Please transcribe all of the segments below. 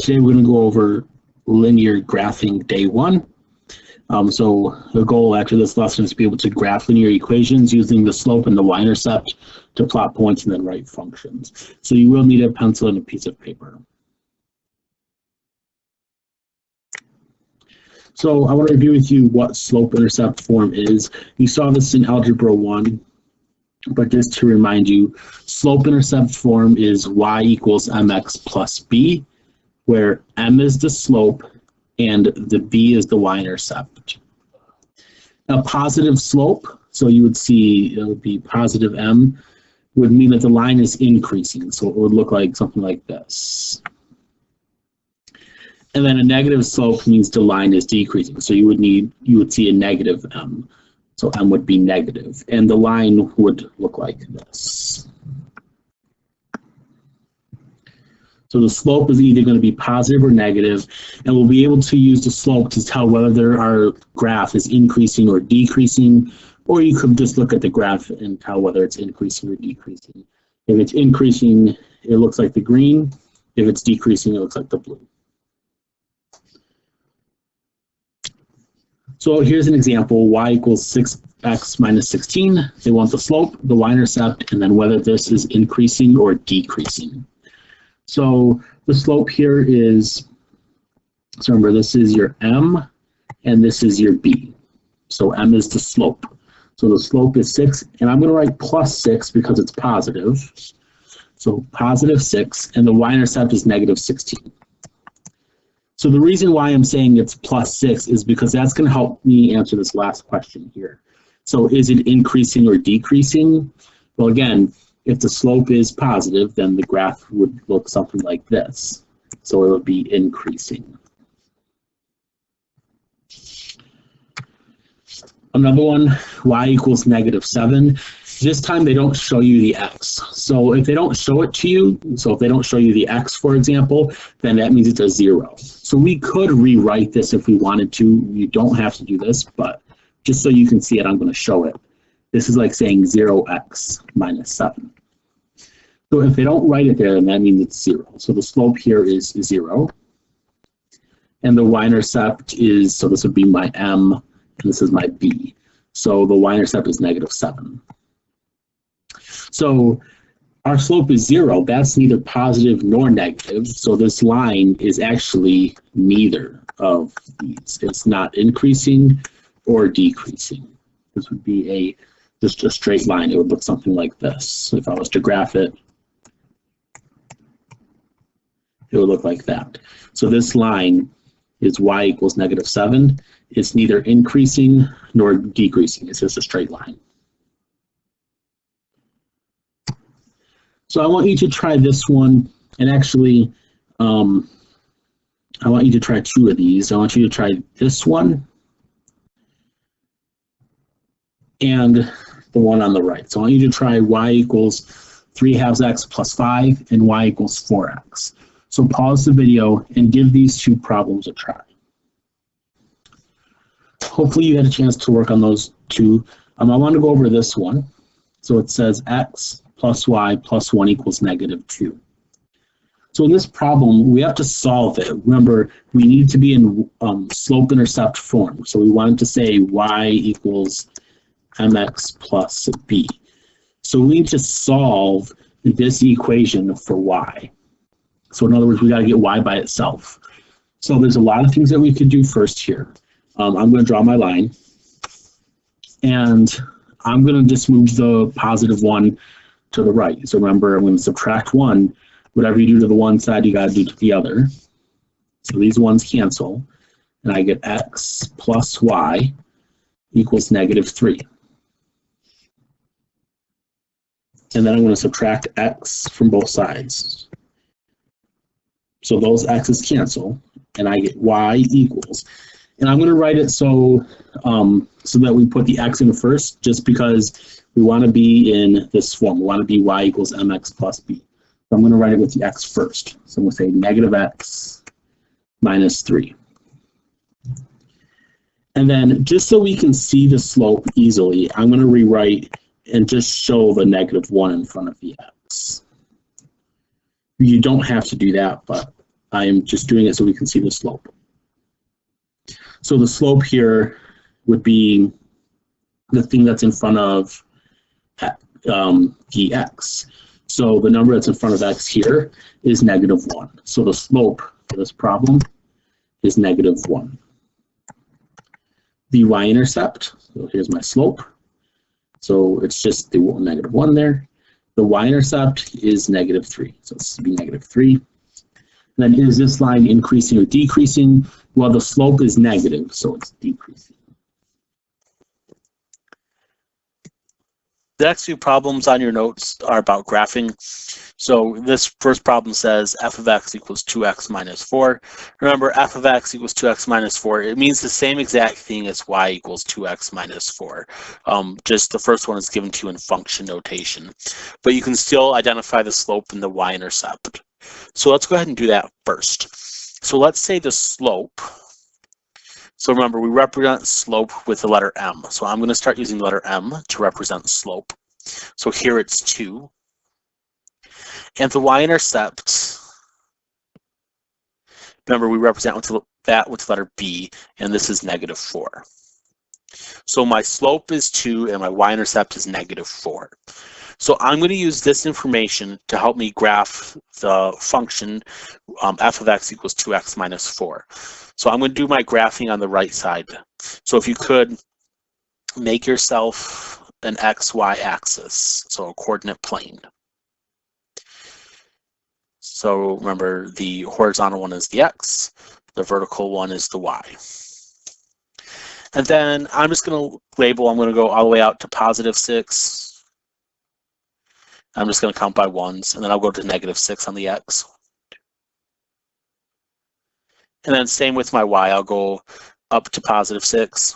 Today we're going to go over linear graphing day 1. So the goal after this lesson is to be able to graph linear equations using the slope and the y-intercept to plot points and then write functions. So you will need a pencil and a piece of paper. So I want to review with you what slope-intercept form is. You saw this in Algebra 1, but just to remind you, slope-intercept form is y equals mx plus b, where m is the slope and the b is the y-intercept. A positive slope, so you would see it would be positive m, would mean that the line is increasing, so it would look like something like this. And then a negative slope means the line is decreasing, so you would see a negative m, so m would be negative, and the line would look like this. So the slope is either going to be positive or negative, and we'll be able to use the slope to tell whether our graph is increasing or decreasing, or you could just look at the graph and tell whether it's increasing or decreasing. If it's increasing, it looks like the green. If it's decreasing, it looks like the blue. So here's an example, y equals 6x minus 16. They want the slope, the y-intercept, and then whether this is increasing or decreasing. So the slope here is, so remember this is your m and this is your b. So m is the slope. So the slope is 6, and I'm going to write plus 6 because it's positive. So positive 6, and the y-intercept is negative 16. So the reason why I'm saying it's plus 6 is because that's going to help me answer this last question here. So is it increasing or decreasing? Well, again, if the slope is positive, then the graph would look something like this. So it would be increasing. Another one, y equals negative 7. This time they don't show you the x. So if they don't show it to you, so if they don't show you the x, for example, then that means it's a 0. So we could rewrite this if we wanted to. You don't have to do this, but just so you can see it, I'm going to show it. This is like saying 0x minus 7. So if they don't write it there, then that means it's 0. So the slope here is 0. And the y-intercept is, so this would be my m, and this is my b. So the y-intercept is negative 7. So our slope is 0. That's neither positive nor negative. So this line is actually neither of these. It's not increasing or decreasing. This would be just a straight line. It would look something like this. If I was to graph it, it would look like that. So this line is y equals negative 7. It's neither increasing nor decreasing. It's just a straight line. So I want you to try this one, and actually, I want you to try 2 of these. I want you to try this one and the one on the right. So I want you to try y equals 3/2 x plus 5 and y equals 4x. So pause the video and give these 2 problems a try. Hopefully you had a chance to work on those 2. I want to go over this one. So it says x plus y plus 1 equals negative 2. So in this problem, we have to solve it. Remember, we need to be in slope-intercept form. So we wanted to say y equals mx plus b. So we need to solve this equation for y. So in other words, we got to get y by itself. So there's a lot of things that we could do first here. I'm going to draw my line, and I'm going to just move the positive 1 to the right. So remember, I'm going to subtract 1. Whatever you do to the one side, you got to do to the other. So these ones cancel, and I get x plus y equals negative 3. And then I'm going to subtract x from both sides. So those x's cancel, and I get y equals. And I'm going to write it so that we put the x in first, just because we want to be in this form. We want to be y equals mx plus b. So I'm going to write it with the x first. So I'm going to say negative x minus 3. And then just so we can see the slope easily, I'm going to rewrite and just show the negative 1 in front of the x. You don't have to do that, but I'm just doing it so we can see the slope. So the slope here would be the thing that's in front of the x. So the number that's in front of x here is -1. So the slope for this problem is -1. The y-intercept, so here's my slope. So it's just the -1 there. The y-intercept is -3. So this would be -3. And then is this line increasing or decreasing? Well, the slope is negative, so it's decreasing. The next few problems on your notes are about graphing. So this first problem says f of x equals 2x minus 4. Remember, f of x equals 2x minus 4. It means the same exact thing as y equals 2x minus 4. Just the first one is given to you in function notation. But you can still identify the slope and the y-intercept. So let's go ahead and do that first. So let's say the slope. So remember, we represent slope with the letter m. So I'm going to start using the letter m to represent slope. So here it's 2. And the y-intercept, remember, we represent that with the letter b, and this is -4. So my slope is 2 and my y-intercept is -4. So I'm going to use this information to help me graph the function f of x equals 2x minus 4. So I'm going to do my graphing on the right side. So if you could make yourself an xy axis, so a coordinate plane. So remember, the horizontal one is the x, the vertical one is the y. And then I'm just going to label, I'm going to go all the way out to +6. I'm just going to count by ones, and then I'll go to -6 on the x. And then same with my y, I'll go up to +6,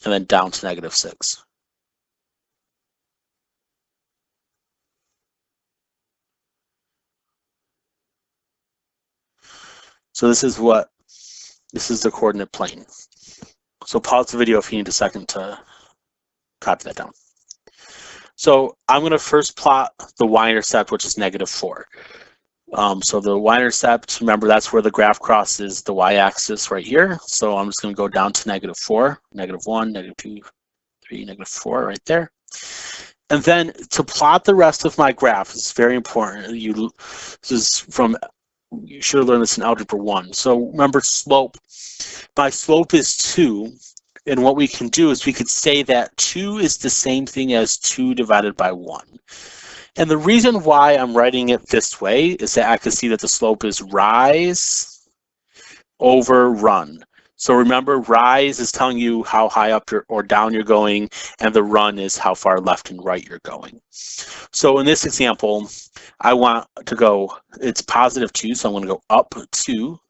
and then down to -6. So this is the coordinate plane. So pause the video if you need a second to copy that down. So I'm going to first plot the y-intercept, which is -4. So the y-intercept, remember, that's where the graph crosses the y-axis right here. So I'm just going to go down to -4, -1, -2, 3, -4 right there. And then to plot the rest of my graph is very important. This is from, you should have learned this in Algebra 1. So remember, slope. My slope is 2. And what we can do is we could say that 2 is the same thing as 2 divided by 1. And the reason why I'm writing it this way is that I can see that the slope is rise over run. So remember, rise is telling you how high up or down you're going, and the run is how far left and right you're going. So in this example, I want to go, it's +2, so I'm going to go up 2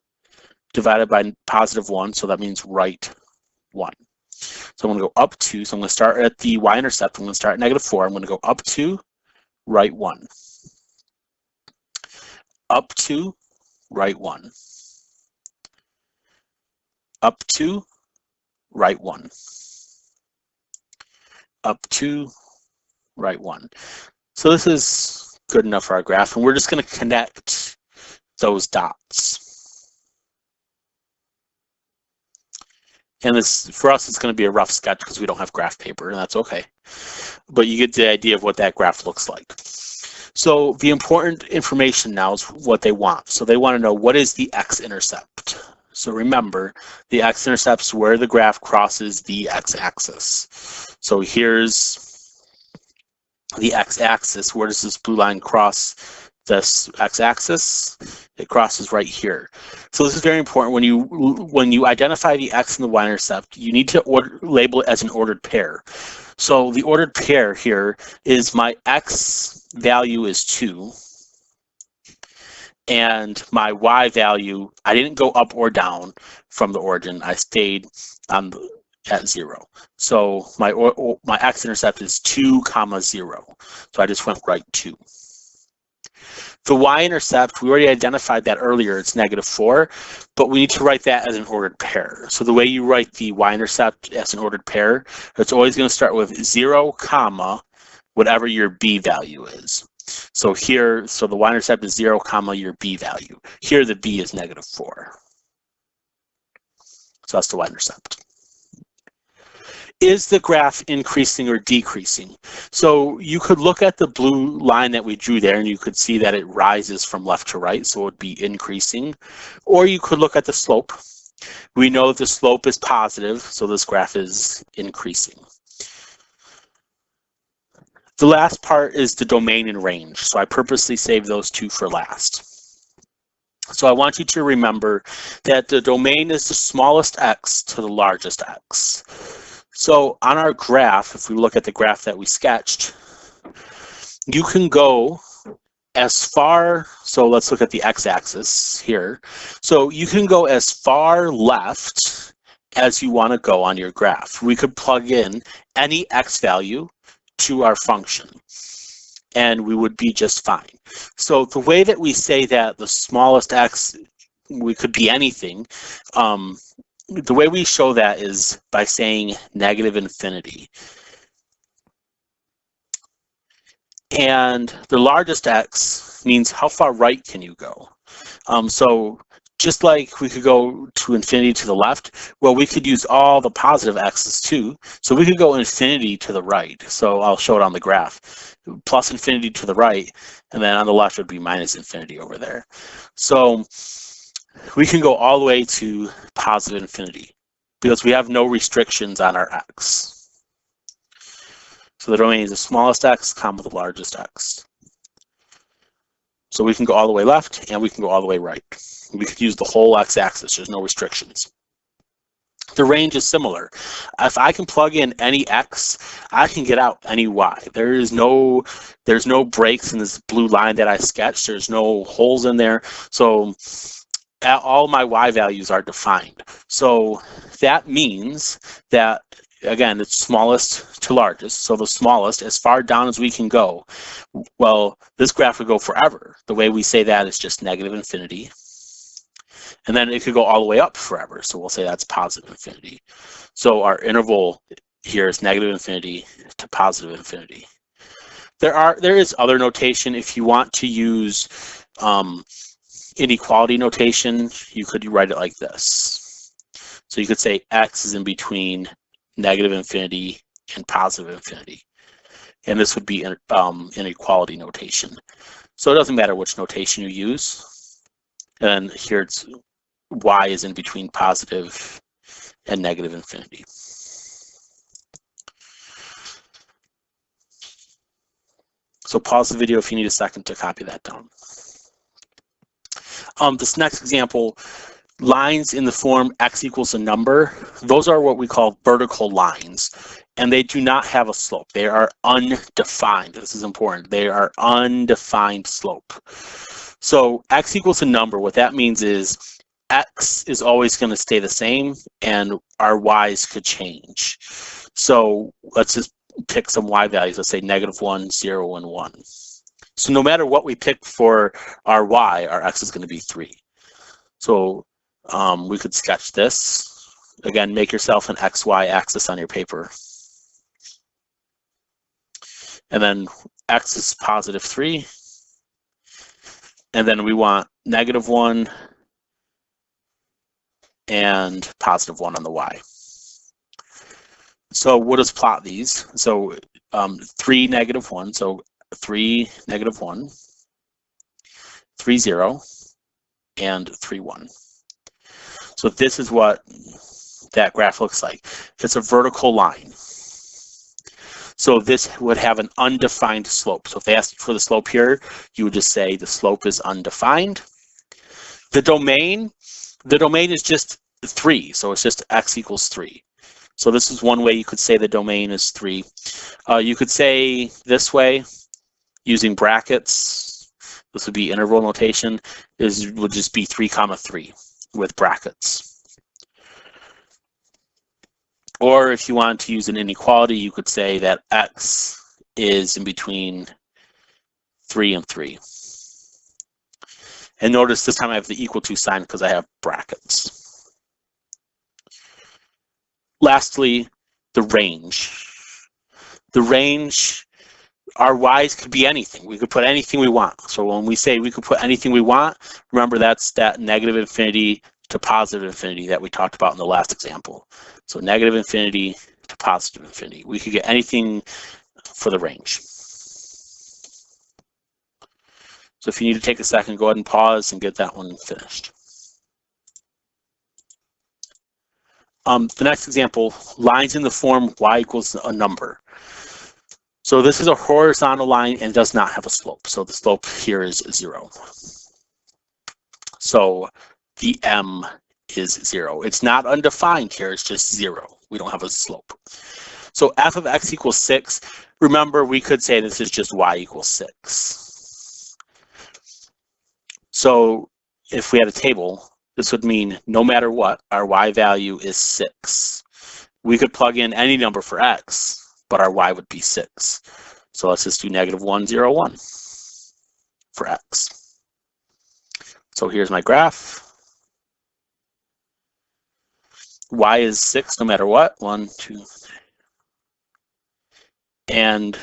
divided by +1, so that means right 1. So I'm going to go up 2, so I'm going to start at the y-intercept, I'm going to start at -4, I'm going to go up 2, right 1. Up 2, right 1. Up 2, right 1. Up 2, right 1. So this is good enough for our graph, and we're just going to connect those dots. And this, for us, it's going to be a rough sketch because we don't have graph paper, and that's okay. But you get the idea of what that graph looks like. So the important information now is what they want. So they want to know, what is the x-intercept? So remember, the x-intercept is where the graph crosses the x-axis. So here's the x-axis. Where does this blue line cross this x-axis? It crosses right here. So this is very important. When you identify the x and the y-intercept, you need to label it as an ordered pair. So the ordered pair here is my x value is 2, and my y value, I didn't go up or down from the origin. I stayed at 0. So my x-intercept is 2, 0. So I just went right 2. The y-intercept, we already identified that earlier, it's -4, but we need to write that as an ordered pair. So the way you write the y-intercept as an ordered pair, it's always going to start with 0, whatever your b value is. So here, so the y-intercept is 0, comma, your b value. Here the b is -4. So that's the y-intercept. Is the graph increasing or decreasing? So you could look at the blue line that we drew there and you could see that it rises from left to right, so it would be increasing. Or you could look at the slope. We know the slope is positive, so this graph is increasing. The last part is the domain and range, so I purposely saved those two for last. So I want you to remember that the domain is the smallest x to the largest x. So on our graph, if we look at the graph that we sketched, you can go as far, so let's look at the x-axis here. So you can go as far left as you want to go on your graph. We could plug in any x value to our function, and we would be just fine. So the way that we say that the smallest x, we could be anything, the way we show that is by saying -infinity. And the largest x means how far right can you go? So just like we could go to infinity to the left, well, we could use all the positive x's too. So we could go infinity to the right. So I'll show it on the graph. Plus infinity to the right, and then on the left would be minus infinity over there. So we can go all the way to positive infinity because we have no restrictions on our x. So the domain is the smallest x, comma the largest x. So we can go all the way left and we can go all the way right. We could use the whole x-axis, there's no restrictions. The range is similar. If I can plug in any x, I can get out any y. There's no breaks in this blue line that I sketched. There's no holes in there. So all my y values are defined. So that means that, again, it's smallest to largest. So the smallest, as far down as we can go. Well, this graph would go forever. The way we say that is just -infinity. And then it could go all the way up forever. So we'll say that's positive infinity. So our interval here is -infinity to positive infinity. There is other notation. If you want to use inequality notation, you could write it like this. So you could say x is in between -infinity and positive infinity. And this would be inequality notation. So it doesn't matter which notation you use. And here it's y is in between positive and -infinity. So pause the video if you need a second to copy that down. This next example, lines in the form x equals a number, those are what we call vertical lines, and they do not have a slope. They are undefined. This is important. They are undefined slope. So x equals a number, what that means is x is always going to stay the same and our y's could change. So let's just pick some y values. Let's say -1, 0, and 1. So no matter what we pick for our y, our x is going to be 3. So we could sketch this. Again, make yourself an xy axis on your paper. And then x is positive 3. And then we want -1 and positive 1 on the y. So we'll just plot these. So 3, -1. So 3, -1, 3, 0, and 3, 1. So this is what that graph looks like. It's a vertical line. So this would have an undefined slope. So if they asked you for the slope here, you would just say the slope is undefined. The domain is just 3. So it's just x equals 3. So this is one way you could say the domain is 3. You could say this way using brackets. This would be interval notation. Would just be 3, 3 with brackets. Or if you want to use an inequality, you could say that x is in between 3 and 3. And notice this time I have the equal to sign because I have brackets. Lastly, the range. The range our y's could be anything. We could put anything we want. So when we say we could put anything we want, remember that's that negative infinity to positive infinity that we talked about in the last example. So negative infinity to positive infinity. We could get anything for the range. So if you need to take a second, go ahead and pause and get that one finished. The next example, lines in the form y equals a number. So this is a horizontal line and does not have a slope. So the slope here is 0. So the m is 0. It's not undefined here, it's just 0. We don't have a slope. So f of x equals 6. Remember, we could say this is just y equals 6. So if we had a table, this would mean no matter what, our y value is 6. We could plug in any number for x, but our y would be 6. So let's just do -1, 0, 1 for x. So here's my graph. Y is 6 no matter what. 1, 2, 3. And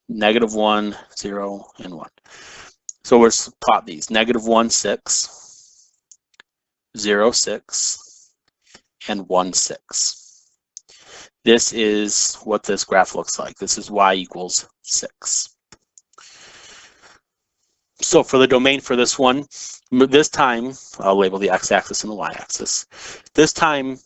-1, 0, and 1. So we'll plot these. -1, 6, 0, 6, and 1, 6. This is what this graph looks like. This is y equals 6. So for the domain for this one, this time, I'll label the x-axis and the y-axis. This time,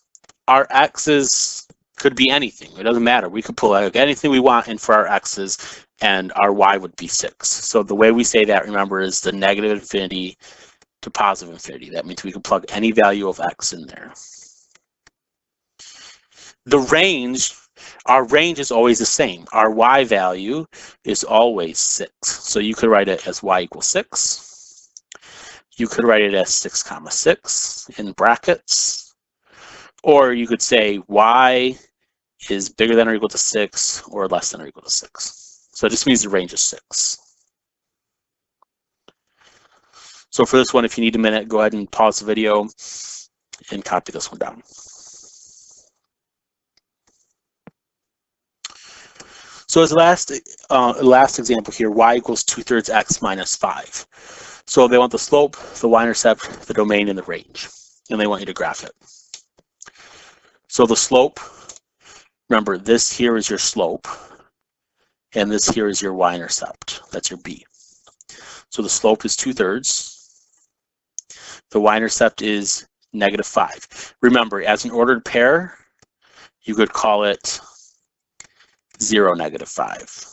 our x's could be anything. It doesn't matter. We could pull like anything we want in for our x's, and our y would be 6. So the way we say that, remember, is the negative infinity to positive infinity. That means we can plug any value of x in there. The range, our range is always the same. Our y value is always 6. So you could write it as y equals 6. You could write it as 6, 6 in brackets. Or you could say y is bigger than or equal to 6 or less than or equal to 6. So it just means the range is 6. So for this one, if you need a minute, go ahead and pause the video and copy this one down. So as last example here, y equals 2/3 x minus 5. So they want the slope, the y-intercept, the domain, and the range. And they want you to graph it. So the slope, remember, this here is your slope, and this here is your y-intercept. That's your b. So the slope is 2/3. The y-intercept is -5. Remember, as an ordered pair, you could call it 0, -5.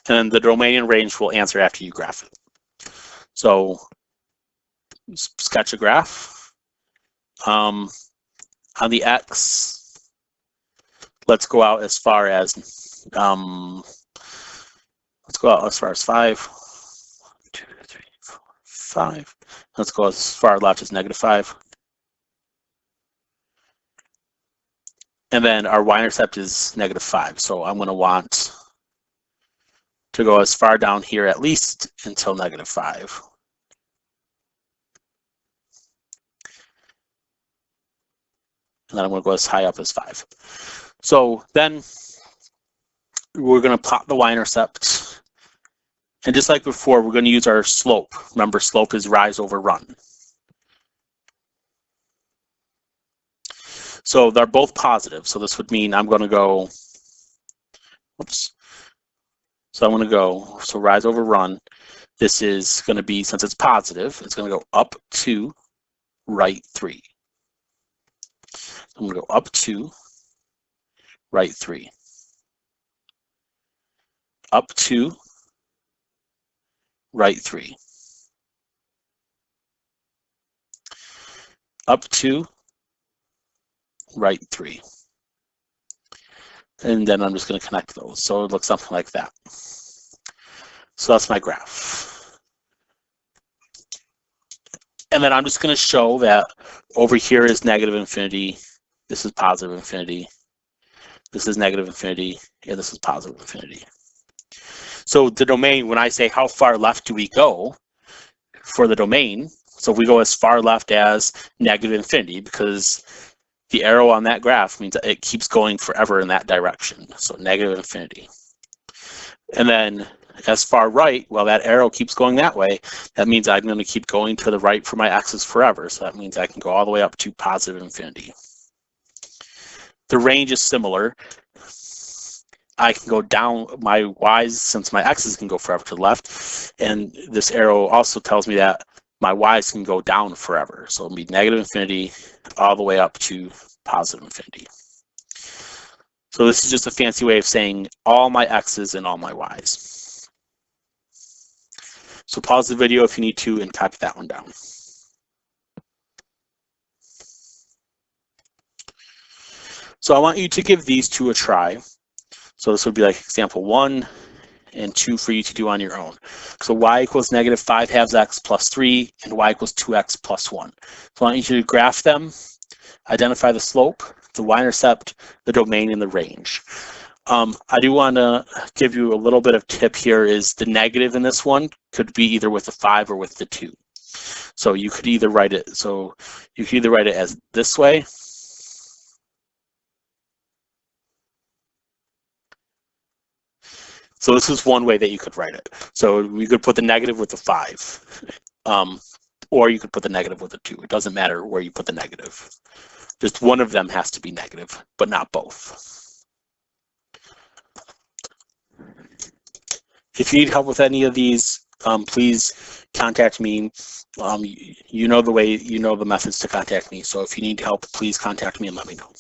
And then the domain and range will answer after you graph it. So sketch a graph. On the x, let's go out as far as 5. 1, 2, 3, 4, 5. Let's go as far left as -5. And then our y-intercept is -5. So I'm going to want to go as far down here at least until -5. And then I'm going to go as high up as 5. So then we're going to plot the y-intercept. And just like before, we're going to use our slope. Remember, slope is rise over run. So they're both positive. So this would mean I'm going to go, oops. So I'm going to go, so rise over run. This is going to be, since it's positive, it's going to go up 2, right 3. I'm going to go up 2, right 3. Up 2, right 3. Up 2, right 3. And then I'm just going to connect those. So it looks something like that. So that's my graph. And then I'm just going to show that over here is -infinity. This is positive infinity. This is -infinity. And this is positive infinity. So the domain, when I say how far left do we go for the domain, so if we go as far left as -infinity, because the arrow on that graph means that it keeps going forever in that direction. So -infinity. And then as far right, well, that arrow keeps going that way. That means I'm going to keep going to the right for my x's forever. So that means I can go all the way up to positive infinity. The range is similar. I can go down my y's, since my x's can go forever to the left. And this arrow also tells me that my y's can go down forever. So it'll be negative infinity all the way up to positive infinity. So this is just a fancy way of saying all my x's and all my y's. So pause the video if you need to and copy that one down. So I want you to give these two a try. So this would be like example 1 and 2 for you to do on your own. So y equals negative 5 halves x plus 3 and y equals 2x plus 1. So I want you to graph them, identify the slope, the y-intercept, the domain, and the range. I do want to give you a little bit of tip here is the negative in this one could be either with the 5 or with the 2. So you could either write it, as this way. So this is one way that you could write it. So we could put the negative with the 5, or you could put the negative with the 2. It doesn't matter where you put the negative. Just one of them has to be negative, but not both. If you need help with any of these, please contact me. You know the methods to contact me. So if you need help, please contact me and let me know.